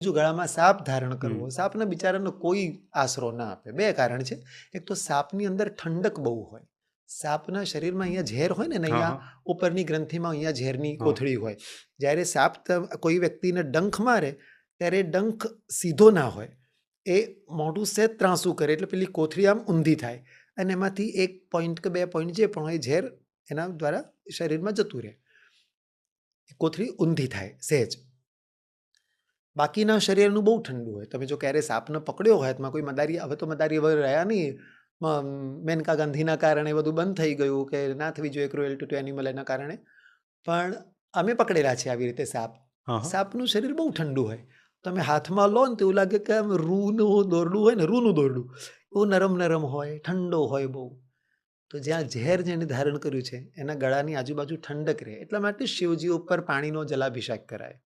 જો ગળામાં સાપ ધારણ કરવો, સાપના બિચારાનો કોઈ આશરો ના આપે. બે કારણ છે. એક તો સાપની અંદર ઠંડક બહુ હોય. સાપના શરીરમાં અહીંયા ઝેર હોય ને અહીંયા ઉપરની ગ્રંથિમાં અહીંયા ઝેરની કોથળી હોય. જ્યારે સાપ કોઈ વ્યક્તિને ડંખ મારે ત્યારે ડંખ સીધો ના હોય, એ મોઢું સહેજ ત્રાંસું કરે એટલે પેલી કોથળી આમ ઊંધી થાય અને એમાંથી 1 પોઈન્ટ કે 2 પોઈન્ટ જે પણ હોય ઝેર એના દ્વારા શરીરમાં જતું રહે. કોથળી ઊંધી થાય સહેજ. બાકીના શરીરનું બહુ ઠંડુ હોય. તમે જો ક્યારે સાપને પકડ્યો હોય હાથમાં, કોઈ મદારી, હવે તો મદારી હવે રહ્યા નહીં, મેનકા ગાંધીના કારણે બધું બંધ થઈ ગયું કે ના થવી જોઈએ ક્રુએલ્ટી ટુ એનિમલ એના કારણે, પણ અમે પકડેલા છે આવી રીતે સાપ. સાપનું શરીર બહુ ઠંડુ હોય. તમે હાથમાં લો ને તો એવું લાગે કે આમ રૂનું દોરડું હોય ને, રૂનું દોરડું એવું નરમ નરમ હોય, ઠંડો હોય બહુ. તો જ્યાં ઝેર જેને ધારણ કર્યું છે એના ગળાની આજુબાજુ ઠંડક રહે, એટલા માટે શિવજી ઉપર પાણીનો જલાભિષેક કરાય.